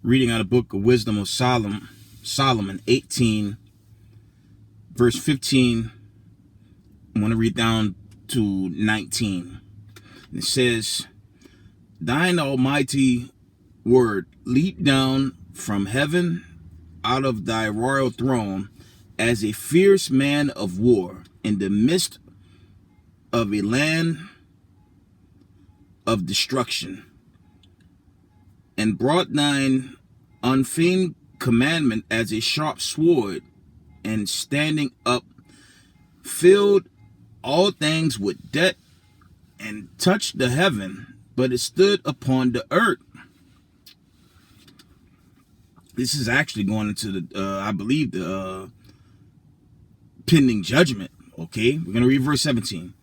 Reading out of the book of Wisdom of Solomon 18, verse 15. I want to read down to 19. It says, Thine almighty word leaped down from heaven out of thy royal throne as a fierce man of war in the midst of a land of destruction, and brought thine unfeigned commandment as a sharp sword, and standing up filled all things with death, and touched the heaven, but it stood upon the earth. This is actually going into the, I believe, the pending judgment. Okay, we're going to read verse 17.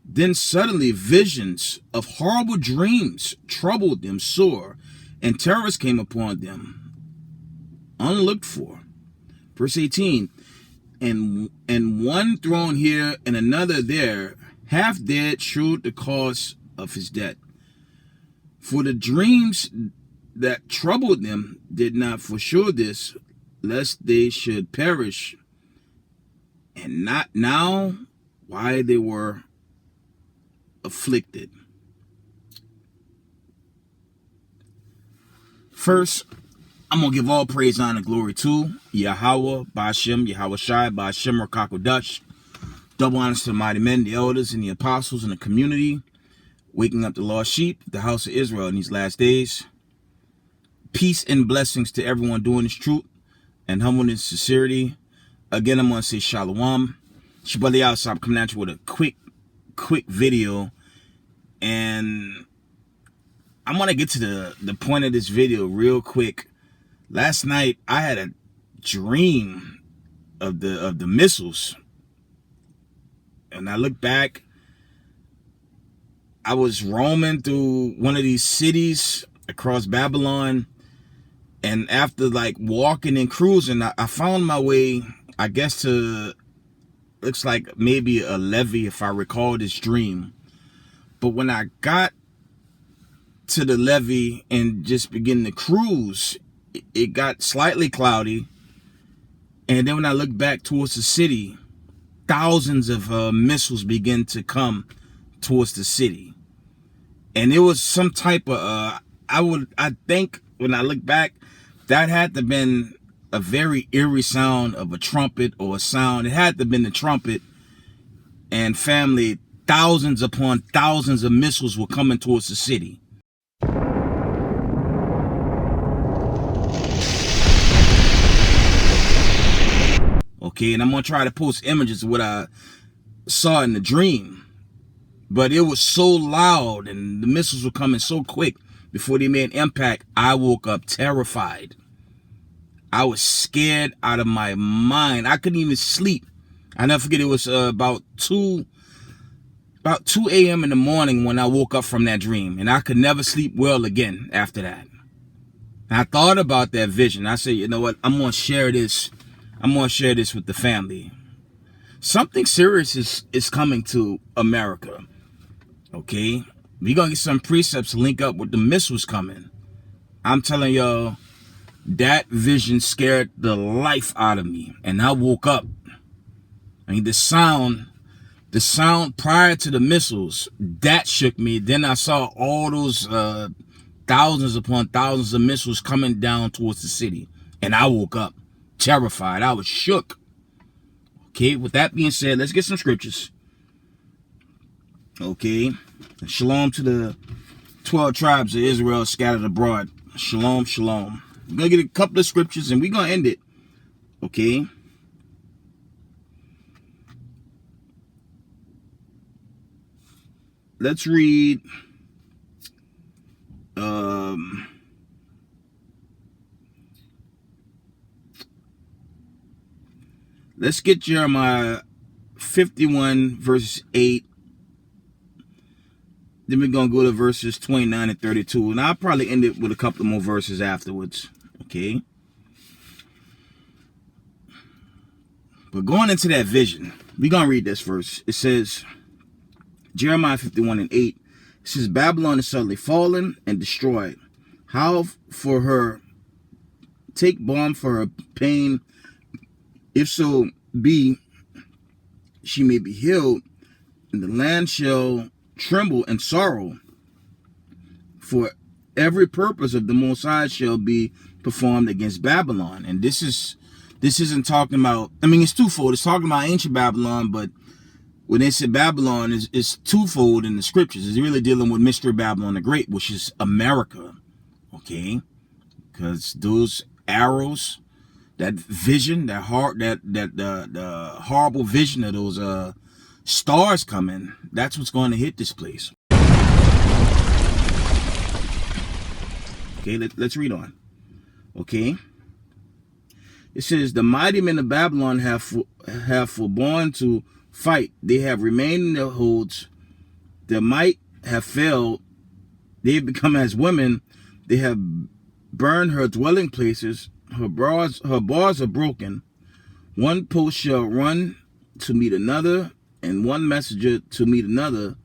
Then suddenly visions of horrible dreams troubled them sore, and terrors came upon them, unlooked for. Verse 18. And one thrown here and another there, half dead, shewed the cause of his death. For the dreams that troubled them did not foreshow this, lest they should perish, and not now why they were afflicted. First, I'm going to give all praise, honor, glory to Yahweh, Ba'ashem, Yahweh Shai, Ba'ashem, Rakakodash. Double honors to the mighty men, the elders, and the apostles in the community, waking up the lost sheep, the house of Israel in these last days. Peace and blessings to everyone doing this truth and humbleness and sincerity. Again, I'm going to say shalom. Shabbat Yahweh, coming at you with a quick video. And I'm going to get to the point of this video real quick. Last night, I had a dream of the missiles. And I look back, I was roaming through one of these cities across Babylon. And after like walking and cruising, I found my way, I guess, to, looks like maybe a levee, if I recall this dream. But when I got to the levee and just began to cruise, it got slightly cloudy. And then when I looked back towards the city, thousands of missiles began to come towards the city. And it was some type of, I think when I look back, that had to have been a very eerie sound of a trumpet or a sound. It had to have been the trumpet. And family, thousands upon thousands of missiles were coming towards the city. Okay, and I'm going to try to post images of what I saw in the dream. But it was so loud and the missiles were coming so quick before they made impact. I woke up terrified. I was scared out of my mind. I couldn't even sleep. I never forget, it was about 2 a.m. in the morning when I woke up from that dream. And I could never sleep well again after that. And I thought about that vision. I said, you know what? I'm going to share this. I'm going to share this with the family. Something serious is coming to America. Okay? We're going to get some precepts to link up with the missiles coming. I'm telling y'all, that vision scared the life out of me. And I woke up. I mean, the sound prior to the missiles, that shook me. Then I saw all those thousands upon thousands of missiles coming down towards the city. And I woke up terrified. I was shook. Okay, with that being said, let's get some scriptures. Okay, shalom to the 12 tribes of Israel scattered abroad. Shalom, shalom. We're going to get a couple of scriptures and we're going to end it. Okay. Let's read let's get Jeremiah 51 verse 8. Then we're going to go to verses 29 and 32. And I'll probably end it with a couple more verses afterwards. Okay. But going into that vision, we're going to read this verse. It says, Jeremiah 51 and 8. It says, Babylon is suddenly fallen and destroyed. How for her take balm for her pain, if so be she may be healed, and the land shall tremble and sorrow, for every purpose of the Most High shall be performed against Babylon. And this isn't talking about, I mean, it's twofold. It's talking about ancient Babylon, but when they say Babylon, it's twofold in the scriptures. It's really dealing with Mystery Babylon the Great, which is America, okay? Because those arrows, that vision, the horrible vision of those stars coming, that's what's going to hit this place. Okay, let's read on. Okay. It says, the mighty men of Babylon have forborne to fight. They have remained in their holds. Their might have failed. They have become as women. They have burned her dwelling places. Her bars are broken. One post shall run to meet another, and one messenger to meet another,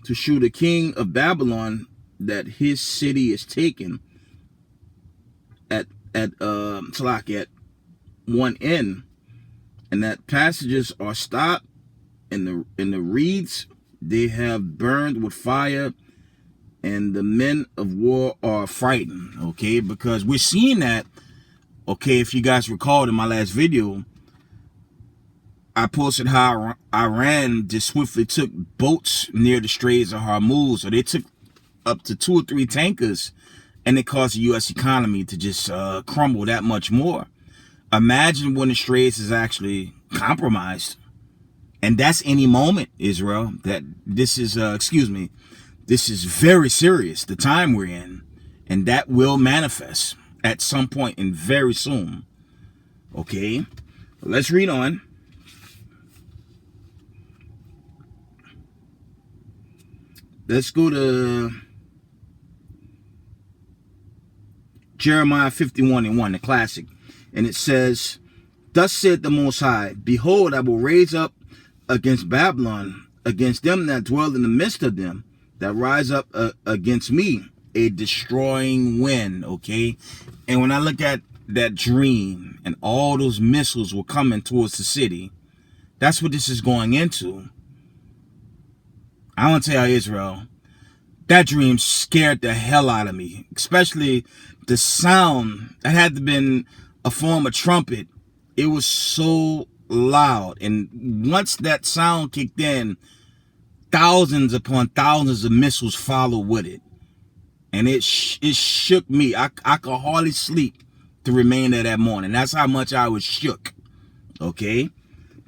to shew the king of Babylon that his city is taken at one end, and that passages are stopped, and the reeds they have burned with fire, and the men of war are frightened. Okay, because we're seeing that. Okay, if you guys recalled in my last video, I posted how Iran just swiftly took boats near the Straits of Hormuz. So they took up to 2 or 3 tankers, and it caused the U.S. economy to just crumble that much more. Imagine when the Straits is actually compromised. And that's any moment, Israel, that this is, this is very serious, the time we're in. And that will manifest at some point and very soon. Okay, let's read on. Let's go to Jeremiah 51:1, the classic. And it says, thus said the Most High, behold, I will raise up against Babylon, against them that dwell in the midst of them, that rise up against me, a destroying wind. Okay, and when I look at that dream and all those missiles were coming towards the city, that's what this is going into. I want to tell you, Israel, that dream scared the hell out of me, especially the sound. That had to have been a form of trumpet. It was so loud, and once that sound kicked in, thousands upon thousands of missiles followed with it, and it shook me. I could hardly sleep to remain there that morning. That's how much I was shook. Okay,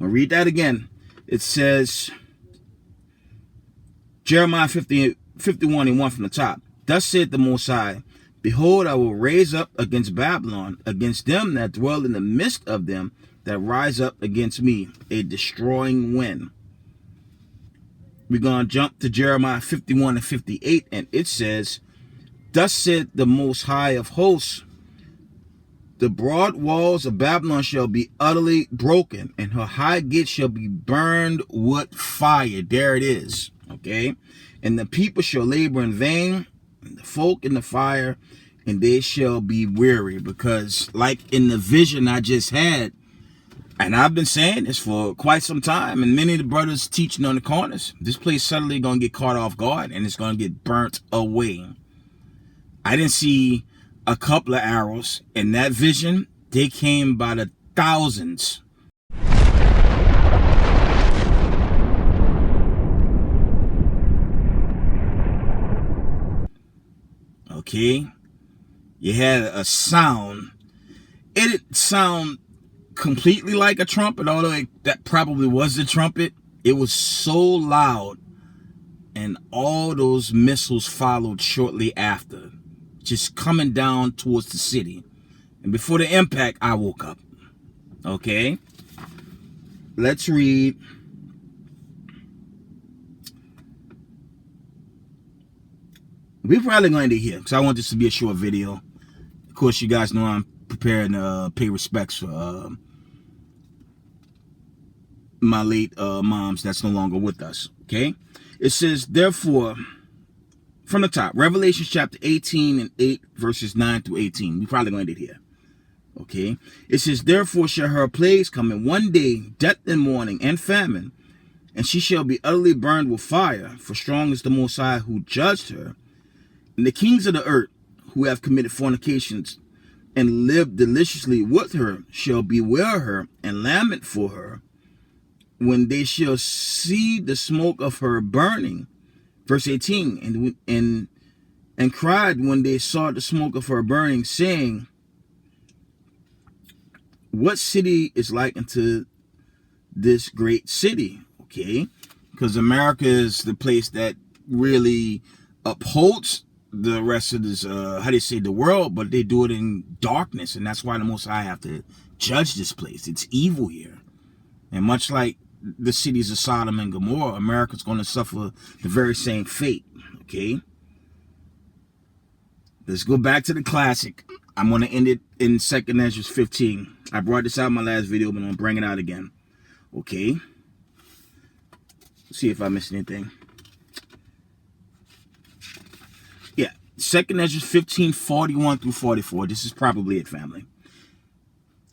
I'll read that again. It says, Jeremiah 51:1 from the top. Thus said the Most High, behold, I will raise up against Babylon, against them that dwell in the midst of them, that rise up against me, a destroying wind. We're going to jump to Jeremiah 51:58, and it says, thus said the Most High of hosts, the broad walls of Babylon shall be utterly broken, and her high gates shall be burned with fire. There it is. Okay, and the people shall labor in vain, and the folk in the fire, and they shall be weary. Because like in the vision I just had, and I've been saying this for quite some time, and many of the brothers teaching on the corners, this place suddenly going to get caught off guard, and it's going to get burnt away. I didn't see a couple of arrows in that vision. They came by the thousands. Okay, you had a sound. It didn't sound completely like a trumpet, although that probably was the trumpet. It was so loud, and all those missiles followed shortly after, just coming down towards the city. And before the impact, I woke up. Okay, let's read. We're probably going to hear, because I want this to be a short video. Of course, you guys know I'm preparing to pay respects for my late moms that's no longer with us. Okay, it says, therefore, from the top, Revelation chapter 18 and 8, verses 9 through 18. We're probably going to hear. Okay. It says, therefore shall her plagues come in one day, death and mourning and famine, and she shall be utterly burned with fire, for strong is the Most High who judged her. And the kings of the earth, who have committed fornications and lived deliciously with her, shall bewail her and lament for her, when they shall see the smoke of her burning. Verse 18, and cried when they saw the smoke of her burning, saying, what city is like unto this great city? Okay, because America is the place that really upholds the rest of this, how do you say, the world, but they do it in darkness, and that's why the Most High have to judge this place. It's evil here, and much like the cities of Sodom and Gomorrah, America's going to suffer the very same fate. Okay, let's go back to the classic. I'm going to end it in 2 Ezra 15. I brought this out in my last video, but I'm going to bring it out again. Okay. Let's see if I missed anything. Yeah. 2 Ezra 15, 41 through 44. This is probably it, family.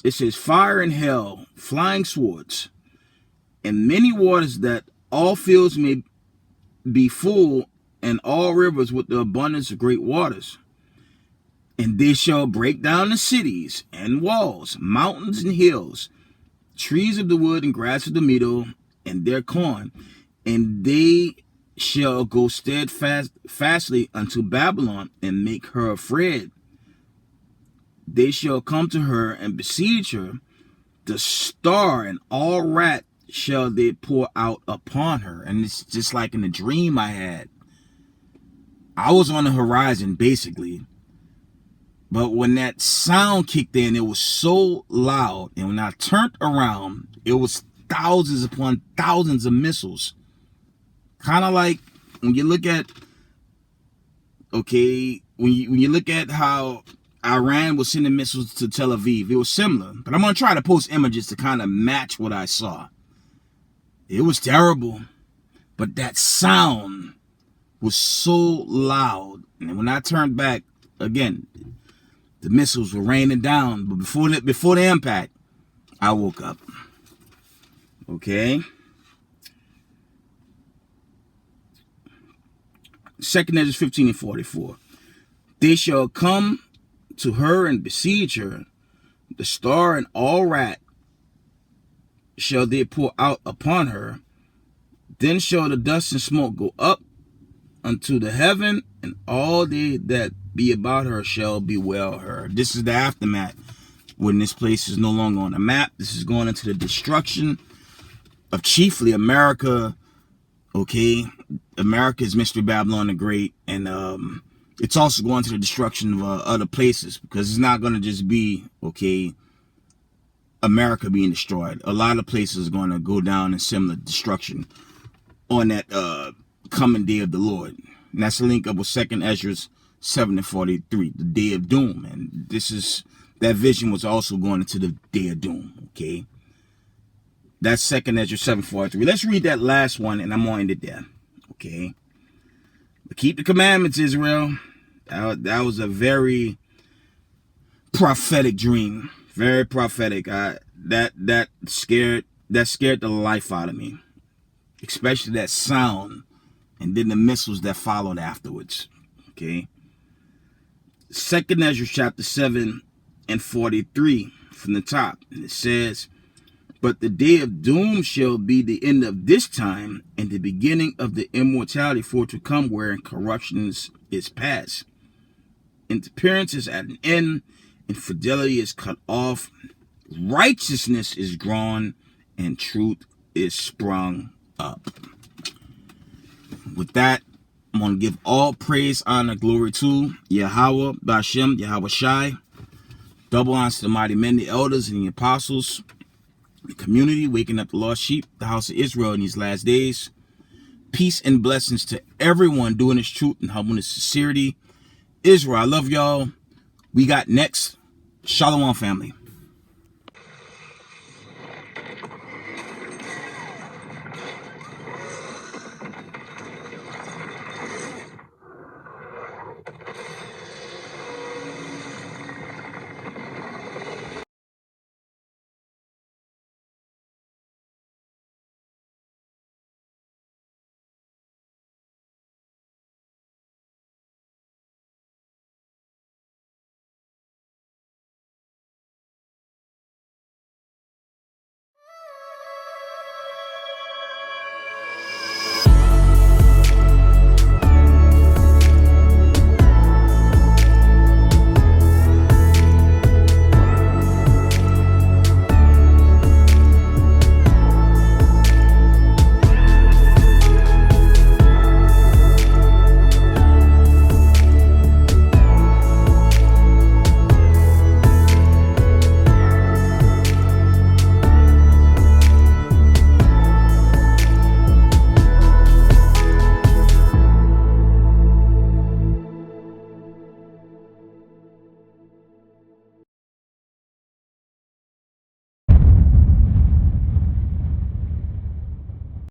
It says, fire and hell, flying swords, and many waters, that all fields may be full, and all rivers with the abundance of great waters. And they shall break down the cities and walls, mountains and hills, trees of the wood and grass of the meadow, and their corn. And they shall go steadfastly unto Babylon, and make her afraid. They shall come to her and besiege her. The star and all rat shall they pour out upon her. And it's just like in the dream I had. I was on the horizon, basically. But when that sound kicked in, it was so loud. And when I turned around, it was thousands upon thousands of missiles. Kind of like when you look at, okay, when you look at how Iran was sending missiles to Tel Aviv, it was similar. But I'm going to try to post images to kind of match what I saw. It was terrible. But that sound was so loud. And when I turned back, again, the missiles were raining down, but before the impact, I woke up. Okay. 2 Ezra 15 and 44. They shall come to her and besiege her. The star and all rat shall they pour out upon her. Then shall the dust and smoke go up unto the heaven, and all they that be about her shall bewail her. This is the aftermath, when this place is no longer on the map. This is going into the destruction of chiefly America. Okay, America is Mystery Babylon the Great, and it's also going to the destruction of other places, because it's not going to just be, okay, America being destroyed. A lot of places are going to go down in similar destruction on that coming day of the Lord. And that's the link up with 2 Ezra 7 and 43, the day of doom. And this is, that vision was also going into the day of doom. Okay, that's 2 Ezra 7:43. Let's read that last one, and I'm going to end it there. Okay, but keep the commandments, Israel. That was a very prophetic dream, very prophetic. That scared the life out of me, especially that sound, and then the missiles that followed afterwards. Okay. 2 Ezra chapter 7 and 43 from the top. And it says, but the day of doom shall be the end of this time, and the beginning of the immortality for to come, wherein corruption is past. Interference is at an end, and fidelity is cut off. Righteousness is drawn, and truth is sprung up. With that, I'm going to give all praise, honor, glory to Yahweh, Bashem, Yahweh Shai. Double honor to the mighty men, the elders, and the apostles, the community, waking up the lost sheep, the house of Israel in these last days. Peace and blessings to everyone doing this truth and humbleness, sincerity. Israel, I love y'all. We got next. Shalom, family.